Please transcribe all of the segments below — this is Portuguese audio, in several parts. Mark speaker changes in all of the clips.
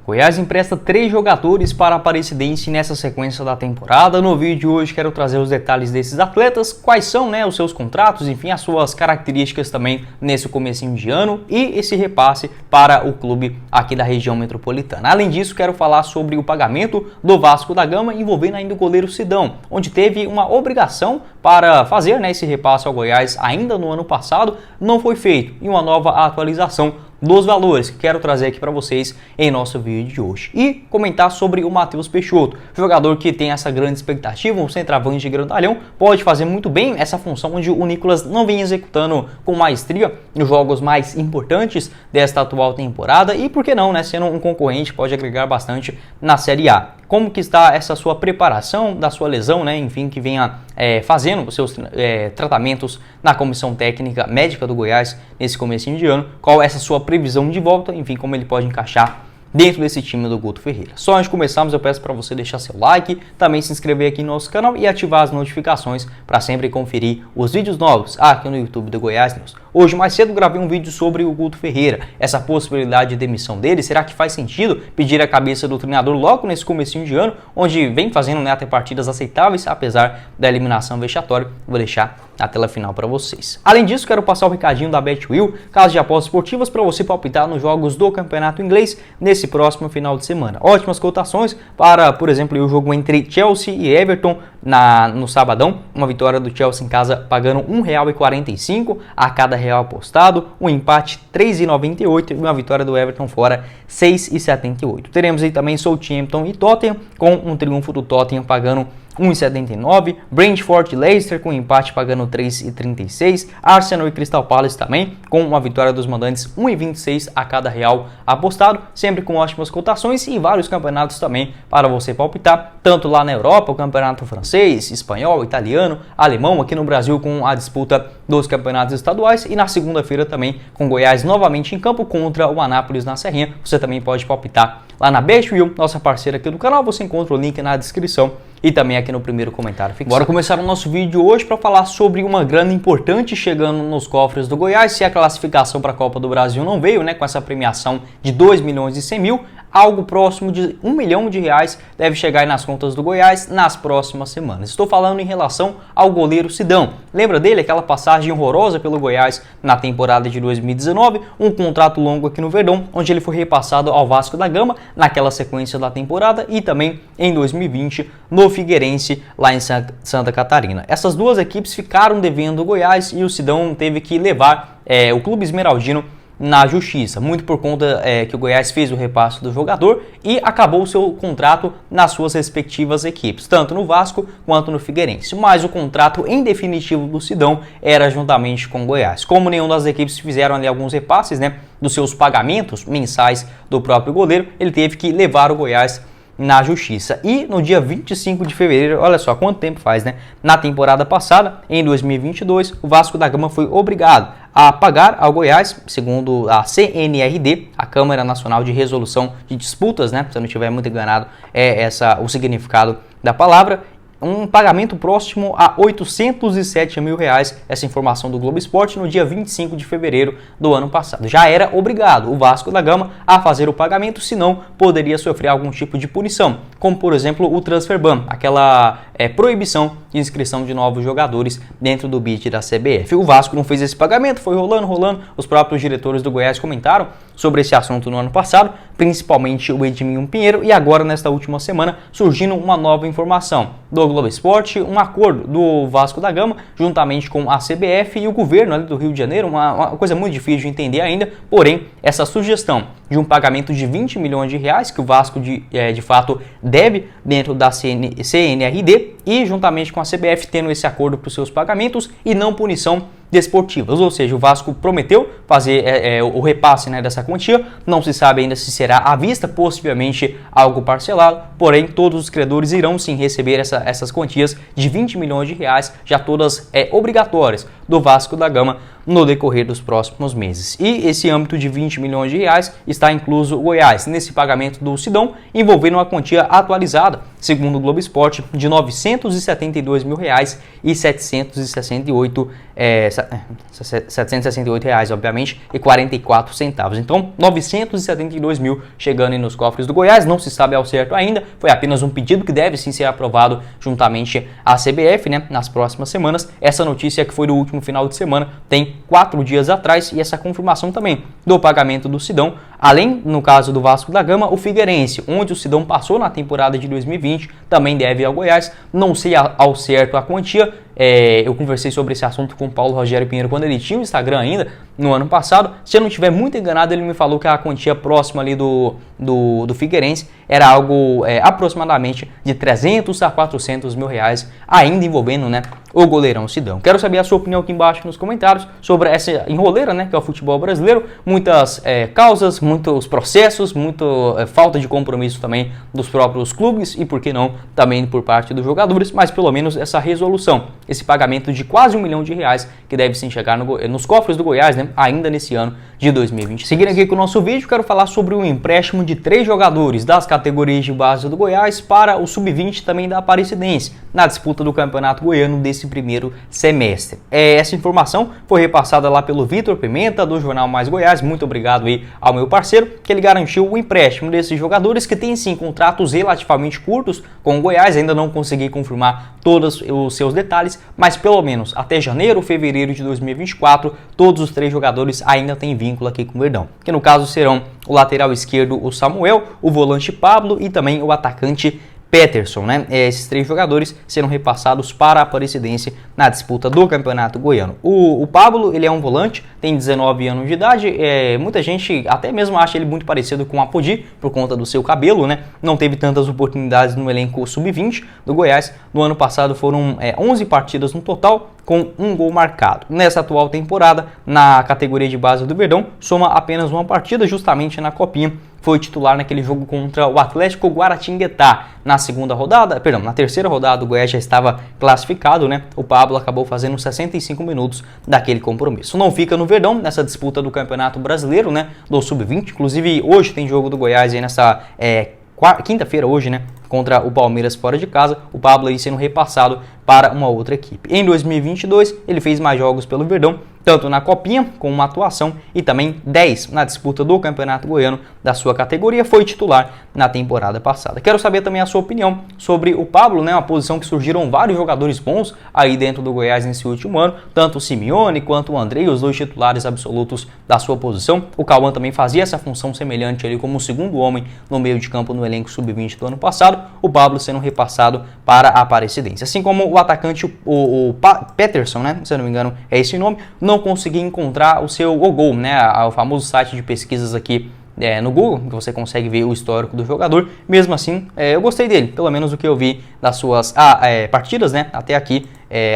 Speaker 1: Goiás empresta 3 jogadores para a Aparecidense nessa sequência da temporada. No vídeo de hoje quero trazer os detalhes desses atletas, quais são os seus contratos, enfim, as suas características também nesse comecinho de ano e esse repasse para o clube aqui da região metropolitana. Além disso, quero falar sobre o pagamento do Vasco da Gama envolvendo ainda o goleiro Sidão, onde teve uma obrigação para fazer esse repasse ao Goiás ainda no ano passado, não foi feito, e uma nova atualização dos valores que quero trazer aqui para vocês em nosso vídeo de hoje. E comentar sobre o Matheus Peixoto, jogador que tem essa grande expectativa, um centroavante de grandalhão, pode fazer muito bem essa função onde o Nicolas não vem executando com maestria nos jogos mais importantes desta atual temporada e, por que não, sendo um concorrente, pode agregar bastante na Série A. Como que está essa sua preparação da sua lesão, enfim, que venha fazendo os seus tratamentos na comissão técnica médica do Goiás nesse comecinho de ano, qual é essa sua previsão de volta, enfim, como ele pode encaixar dentro desse time do Guto Ferreira. Só antes de começarmos, eu peço para você deixar seu like, também se inscrever aqui no nosso canal e ativar as notificações para sempre conferir os vídeos novos aqui no YouTube do Goiás News. Hoje, mais cedo, gravei um vídeo sobre o Guto Ferreira, essa possibilidade de demissão dele. Será que faz sentido pedir a cabeça do treinador logo nesse comecinho de ano, onde vem fazendo até partidas aceitáveis, apesar da eliminação vexatória? Vou deixar na tela final para vocês. Além disso, quero passar o recadinho da BetWill, casa de apostas esportivas para você palpitar nos jogos do Campeonato Inglês nesse próximo final de semana. Ótimas cotações para, por exemplo, o jogo entre Chelsea e Everton no sabadão, uma vitória do Chelsea em casa pagando R$ 1,45 a cada real apostado, um empate R$ 3,98 e uma vitória do Everton fora R$ 6,78. Teremos aí também Southampton e Tottenham, com um triunfo do Tottenham pagando 1,79, Brentford e Leicester com empate pagando 3,36, Arsenal e Crystal Palace também com uma vitória dos mandantes 1,26 a cada real apostado, sempre com ótimas cotações e vários campeonatos também para você palpitar, tanto lá na Europa, o campeonato francês, espanhol, italiano, alemão, aqui no Brasil com a disputa dos campeonatos estaduais e na segunda-feira também com Goiás novamente em campo contra o Anápolis na Serrinha. Você também pode palpitar lá na BetWill, nossa parceira aqui do canal, você encontra o link na descrição e também aqui no primeiro comentário fixado. Bora começar o nosso vídeo hoje para falar sobre uma grana importante chegando nos cofres do Goiás. Se a classificação para a Copa do Brasil não veio, com essa premiação de 2 milhões e 100 mil, algo próximo de R$ 1 milhão deve chegar aí nas contas do Goiás nas próximas semanas. Estou falando em relação ao goleiro Sidão. Lembra dele? Aquela passagem horrorosa pelo Goiás na temporada de 2019, um contrato longo aqui no Verdão, onde ele foi repassado ao Vasco da Gama naquela sequência da temporada e também em 2020 no Figueirense lá em Santa Catarina. Essas duas equipes ficaram devendo o Goiás e o Sidão teve que levar o clube esmeraldino na justiça, muito por conta que o Goiás fez o repasse do jogador e acabou o seu contrato nas suas respectivas equipes, tanto no Vasco quanto no Figueirense, mas o contrato em definitivo do Sidão era juntamente com o Goiás. Como nenhuma das equipes fizeram ali alguns repasses dos seus pagamentos mensais do próprio goleiro, ele teve que levar o Goiás na justiça. E no dia 25 de fevereiro, olha só quanto tempo faz, na temporada passada, em 2022, o Vasco da Gama foi obrigado a pagar ao Goiás, segundo a CNRD, a Câmara Nacional de Resolução de Disputas, se eu não estiver muito enganado, o significado da palavra, um pagamento próximo a R$ 807 mil, essa informação do Globo Esporte, no dia 25 de fevereiro do ano passado. Já era obrigado o Vasco da Gama a fazer o pagamento, senão poderia sofrer algum tipo de punição, como por exemplo o transfer ban, aquela proibição de inscrição de novos jogadores dentro do bid da CBF. O Vasco não fez esse pagamento, foi rolando, os próprios diretores do Goiás comentaram sobre esse assunto no ano passado, principalmente o Edminho Pinheiro, e agora nesta última semana surgindo uma nova informação do Globo Esporte, um acordo do Vasco da Gama juntamente com a CBF e o governo ali do Rio de Janeiro, uma coisa muito difícil de entender ainda, porém essa sugestão de um pagamento de 20 milhões de reais que o Vasco de fato deve dentro da CNRD e juntamente com a CBF tendo esse acordo para os seus pagamentos e não punição desportivas, ou seja, o Vasco prometeu fazer o repasse dessa quantia, não se sabe ainda se será à vista, possivelmente algo parcelado, porém todos os credores irão sim receber essas quantias de 20 milhões de reais, já todas obrigatórias do Vasco da Gama no decorrer dos próximos meses. E esse âmbito de 20 milhões de reais está incluso o Goiás nesse pagamento do Sidão, envolvendo uma quantia atualizada, segundo o Globo Esporte, de R$ 972.768 reais, obviamente, e 44 centavos. Então, 972 mil chegando nos cofres do Goiás, não se sabe ao certo ainda, foi apenas um pedido que deve sim ser aprovado juntamente à CBF, né, nas próximas semanas. Essa notícia que foi do último final de semana, tem 4 dias atrás, e essa confirmação também do pagamento do Sidão, além, no caso do Vasco da Gama, o Figueirense, onde o Sidão passou na temporada de 2020, também deve ao Goiás, não sei ao certo a quantia. Eu conversei sobre esse assunto com o Paulo Rogério Pinheiro quando ele tinha o Instagram ainda, no ano passado. Se eu não estiver muito enganado, ele me falou que a quantia próxima ali do Figueirense era algo aproximadamente de 300 a 400 mil reais, ainda envolvendo, né, o goleirão Sidão. Quero saber a sua opinião aqui embaixo nos comentários sobre essa enroleira, né, que é o futebol brasileiro. Muitas causas, muitos processos, muita falta de compromisso também dos próprios clubes e, por que não, também por parte dos jogadores, mas pelo menos essa resolução, esse pagamento de quase R$1 milhão que deve sim chegar nos cofres do Goiás, né, ainda nesse ano de 2020. Seguindo aqui com o nosso vídeo, quero falar sobre o empréstimo de 3 jogadores das categorias de base do Goiás para o Sub-20 também da Aparecidense, na disputa do Campeonato Goiano desse primeiro semestre. Essa informação foi repassada lá pelo Vitor Pimenta, do Jornal Mais Goiás. Muito obrigado aí ao meu parceiro, que ele garantiu o empréstimo desses jogadores que têm sim contratos relativamente curtos com o Goiás. Ainda não consegui confirmar todos os seus detalhes, mas pelo menos até janeiro, fevereiro de 2024, todos os 3 jogadores ainda têm vínculo aqui com o Verdão, que no caso serão o lateral esquerdo, o Samuel, o volante Pablo e também o atacante Peterson, né? Esses 3 jogadores serão repassados para a Aparecidense na disputa do Campeonato Goiano. O Pablo, ele é um volante, tem 19 anos de idade, muita gente até mesmo acha ele muito parecido com o Apodi, por conta do seu cabelo, né? Não teve tantas oportunidades no elenco Sub-20 do Goiás. No ano passado foram 11 partidas no total, com 1 gol marcado. Nessa atual temporada, na categoria de base do Verdão, soma apenas uma partida, justamente na Copinha. Foi titular naquele jogo contra o Atlético Guaratinguetá. Na terceira rodada, o Goiás já estava classificado, né? O Pablo acabou fazendo 65 minutos daquele compromisso. Não fica no Verdão nessa disputa do Campeonato Brasileiro, né? Do Sub-20. Inclusive, hoje tem jogo do Goiás aí nessa quinta-feira, hoje, né? Contra o Palmeiras fora de casa, o Pablo aí sendo repassado para uma outra equipe. Em 2022, ele fez mais jogos pelo Verdão, tanto na Copinha, com uma atuação, e também 10 na disputa do Campeonato Goiano da sua categoria, foi titular na temporada passada. Quero saber também a sua opinião sobre o Pablo, né, uma posição que surgiram vários jogadores bons aí dentro do Goiás nesse último ano, tanto o Simeone quanto o Andrei, os 2 titulares absolutos da sua posição. O Cauã também fazia essa função semelhante ali como o segundo homem no meio de campo no elenco Sub-20 do ano passado, o Pablo sendo repassado para a Aparecidense. Assim como o atacante, o Peterson, né, se eu não me engano é esse nome, não consegui encontrar o seu gol, né, o famoso site de pesquisas aqui no Google, que você consegue ver o histórico do jogador. Mesmo assim, eu gostei dele, pelo menos o que eu vi das suas partidas, né, até aqui.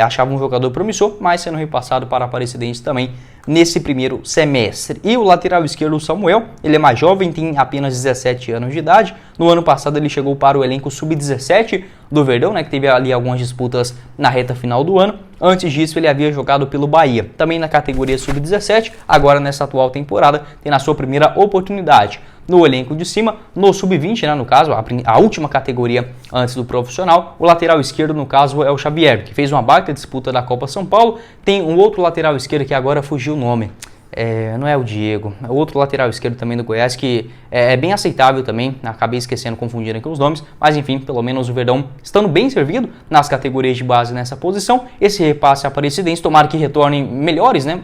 Speaker 1: Achava um jogador promissor, mas sendo repassado para a Aparecidense também nesse primeiro semestre. E o lateral esquerdo, o Samuel, ele é mais jovem, tem apenas 17 anos de idade. No ano passado ele chegou para o elenco Sub-17 do Verdão, né, que teve ali algumas disputas na reta final do ano. Antes disso ele havia jogado pelo Bahia, também na categoria Sub-17. Agora nessa atual temporada tem na sua primeira oportunidade no elenco de cima, no Sub-20, né, no caso, a última categoria antes do profissional. O lateral esquerdo, no caso, é o Xavier, que fez uma baita disputa da Copa São Paulo. Tem um outro lateral esquerdo que agora fugiu o nome. Não é o Diego, é outro lateral esquerdo também do Goiás, que é bem aceitável também. Acabei esquecendo, confundindo aqui os nomes, mas enfim, pelo menos o Verdão estando bem servido nas categorias de base nessa posição. Esse repasse à Aparecidense, tomara que retornem melhores, né?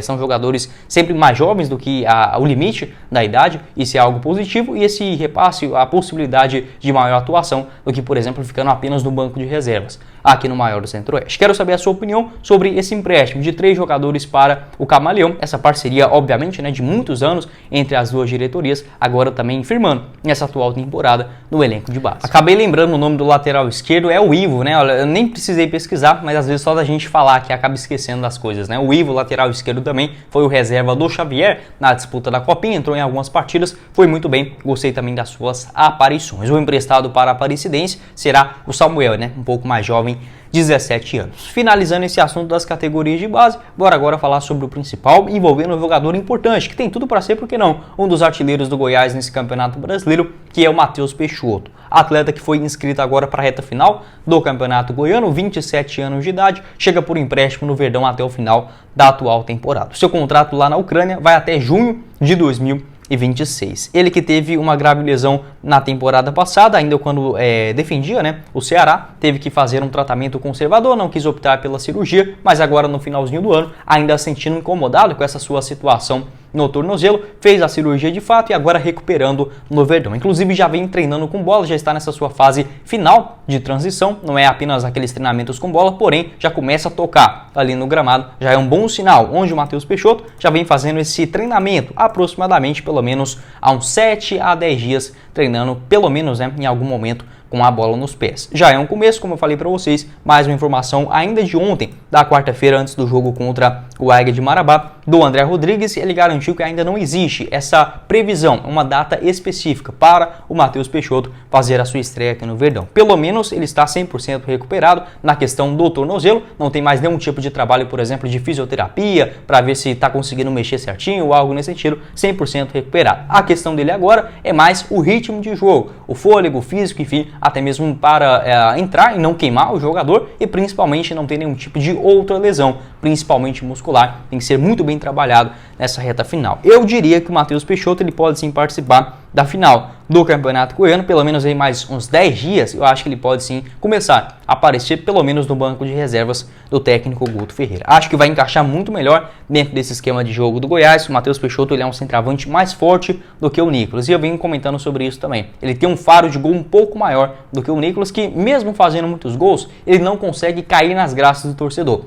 Speaker 1: São jogadores sempre mais jovens do que o limite da idade, isso é algo positivo, e esse repasse, a possibilidade de maior atuação do que, por exemplo, ficando apenas no banco de reservas aqui no maior do Centro-Oeste. Quero saber a sua opinião sobre esse empréstimo de 3 jogadores para o Camaleão, essa parceria parceria, obviamente, né, de muitos anos entre as duas diretorias, agora também firmando nessa atual temporada no elenco de base. Acabei lembrando o nome do lateral esquerdo, é o Ivo, né? Olha, eu nem precisei pesquisar, mas às vezes só da gente falar que acaba esquecendo das coisas, né? O Ivo, lateral esquerdo, também foi o reserva do Xavier na disputa da Copinha, entrou em algumas partidas, foi muito bem, gostei também das suas aparições. O emprestado para a Aparecidense será o Samuel, né? Um pouco mais jovem, 17 anos. Finalizando esse assunto das categorias de base, bora agora falar sobre o principal, envolvendo um jogador importante, que tem tudo para ser, por que não, um dos artilheiros do Goiás nesse Campeonato Brasileiro, que é o Matheus Peixoto. Atleta que foi inscrito agora para a reta final do Campeonato Goiano, 27 anos de idade, chega por empréstimo no Verdão até o final da atual temporada. Seu contrato lá na Ucrânia vai até junho de 2026. Ele que teve uma grave lesão na temporada passada, ainda quando defendia, né, o Ceará, teve que fazer um tratamento conservador, não quis optar pela cirurgia, mas agora no finalzinho do ano, ainda sentindo incomodado com essa sua situação no tornozelo, fez a cirurgia de fato e agora recuperando no Verdão. Inclusive já vem treinando com bola, já está nessa sua fase final de transição, não é apenas aqueles treinamentos com bola, porém já começa a tocar ali no gramado, já é um bom sinal, onde o Matheus Peixoto já vem fazendo esse treinamento aproximadamente pelo menos há uns 7 a 10 dias, treinando pelo menos, né, em algum momento com a bola nos pés. Já é um começo, como eu falei para vocês, mais uma informação ainda de ontem, da quarta-feira, antes do jogo contra o Águia de Marabá, do André Rodrigues. Ele garantiu que ainda não existe essa previsão, uma data específica para o Matheus Peixoto fazer a sua estreia aqui no Verdão. Pelo menos ele está 100% recuperado na questão do tornozelo, não tem mais nenhum tipo de trabalho, por exemplo, de fisioterapia, para ver se está conseguindo mexer certinho ou algo nesse sentido, 100% recuperado. A questão dele agora é mais o ritmo de jogo, o fôlego, o físico, enfim, até mesmo para entrar e não queimar o jogador e principalmente não ter nenhum tipo de outra lesão, principalmente muscular, tem que ser muito bem trabalhado nessa reta final. Eu diria que o Matheus Peixoto ele pode sim participar da final do Campeonato Goiano, pelo menos em mais uns 10 dias, eu acho que ele pode sim começar a aparecer pelo menos no banco de reservas do técnico Guto Ferreira. Acho que vai encaixar muito melhor dentro desse esquema de jogo do Goiás. O Matheus Peixoto ele é um centroavante mais forte do que o Nicolas, e eu venho comentando sobre isso também. Ele tem um faro de gol um pouco maior do que o Nicolas, que mesmo fazendo muitos gols, ele não consegue cair nas graças do torcedor.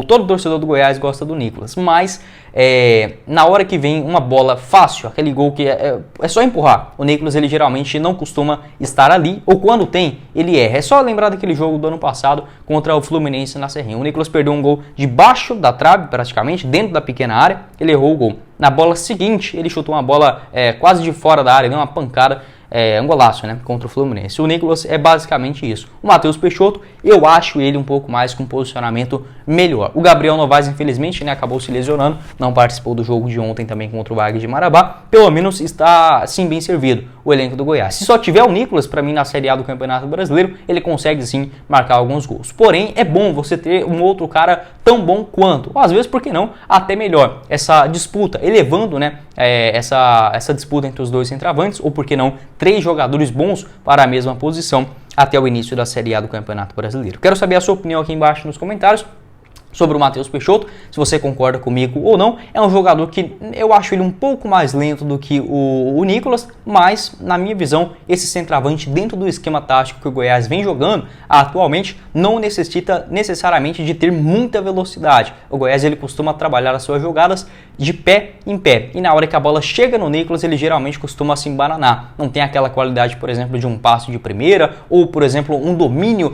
Speaker 1: Todo torcedor do Goiás gosta do Nicolas, mas na hora que vem uma bola fácil, aquele gol que é só empurrar, o Nicolas ele geralmente não costuma estar ali, ou quando tem, ele erra. É só lembrar daquele jogo do ano passado contra o Fluminense na Serrinha. O Nicolas perdeu um gol debaixo da trave, praticamente, dentro da pequena área, ele errou o gol. Na bola seguinte, ele chutou uma bola quase de fora da área, deu uma pancada, um golaço, né, contra o Fluminense. O Nicolas é basicamente isso. O Matheus Peixoto, eu acho ele um pouco mais com posicionamento melhor. O Gabriel Novaes, infelizmente, né, acabou se lesionando, não participou do jogo de ontem também contra o Águia de Marabá. Pelo menos está, sim, bem servido o elenco do Goiás. Se só tiver o Nicolas, para mim, na Série A do Campeonato Brasileiro, ele consegue, sim, marcar alguns gols. Porém, é bom você ter um outro cara tão bom quanto, ou às vezes, por que não, até melhor. Essa disputa, elevando, né, essa disputa entre os dois centroavantes, ou por que não, 3 jogadores bons para a mesma posição até o início da Série A do Campeonato Brasileiro. Quero saber a sua opinião aqui embaixo nos comentários sobre o Matheus Peixoto, se você concorda comigo ou não. É um jogador que eu acho ele um pouco mais lento do que o Nicolas, mas na minha visão, esse centroavante dentro do esquema tático que o Goiás vem jogando atualmente não necessita necessariamente de ter muita velocidade. O Goiás ele costuma trabalhar as suas jogadas de pé em pé, e na hora que a bola chega no Nicolas, ele geralmente costuma se embananar. Não tem aquela qualidade, por exemplo, de um passe de primeira, ou por exemplo, um domínio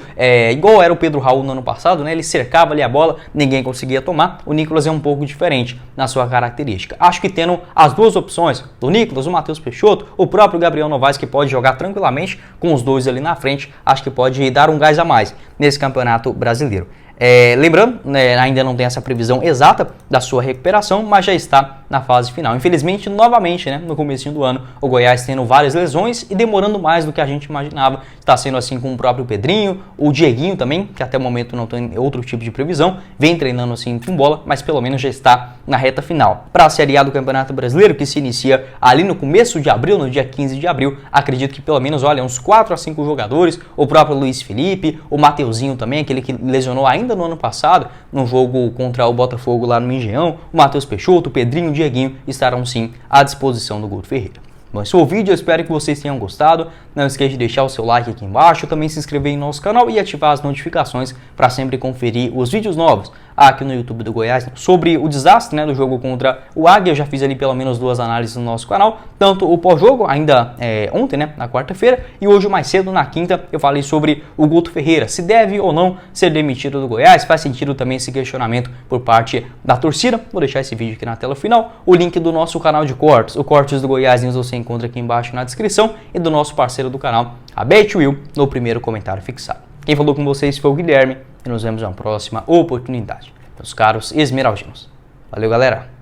Speaker 1: igual era o Pedro Raul no ano passado, né? Ele cercava ali a bola, ninguém conseguia tomar. O Nicolas é um pouco diferente na sua característica. Acho que tendo as duas opções, do Nicolas, o Matheus Peixoto, o próprio Gabriel Novaes, que pode jogar tranquilamente com os dois ali na frente, acho que pode dar um gás a mais nesse Campeonato Brasileiro. Lembrando, né, ainda não tem essa previsão exata da sua recuperação, mas já está na fase final. Infelizmente, novamente, né, no comecinho do ano, o Goiás tendo várias lesões e demorando mais do que a gente imaginava. Está sendo assim com o próprio Pedrinho, o Dieguinho também, que até o momento não tem outro tipo de previsão, vem treinando assim com bola, mas pelo menos já está na reta final. Para a Série A do Campeonato Brasileiro, que se inicia ali no começo de abril, no dia 15 de abril, acredito que pelo menos, olha, uns 4 a 5 jogadores, o próprio Luiz Felipe, o Mateuzinho também, aquele que lesionou ainda no ano passado, no jogo contra o Botafogo lá no Engenhão, o Matheus Peixoto, o Pedrinho, o Dieguinho estarão sim à disposição do Guto Ferreira. Bom, esse foi o vídeo, eu espero que vocês tenham gostado. Não esqueça de deixar o seu like aqui embaixo, também se inscrever em nosso canal e ativar as notificações para sempre conferir os vídeos novos aqui no YouTube do Goiás sobre o desastre, né, do jogo contra o Águia. Eu já fiz ali pelo menos 2 análises no nosso canal, tanto o pós-jogo, ainda ontem, né, na quarta-feira, e hoje mais cedo, na quinta, eu falei sobre o Guto Ferreira, se deve ou não ser demitido do Goiás. Faz sentido também esse questionamento por parte da torcida. Vou deixar esse vídeo aqui na tela final, o link do nosso canal de cortes, o Cortes do Goiás News você encontra aqui embaixo na descrição, e do nosso parceiro do canal, a Bet.Will, no primeiro comentário fixado. Quem falou com vocês foi o Guilherme, e nos vemos na próxima oportunidade, meus caros esmeraldinos. Valeu, galera!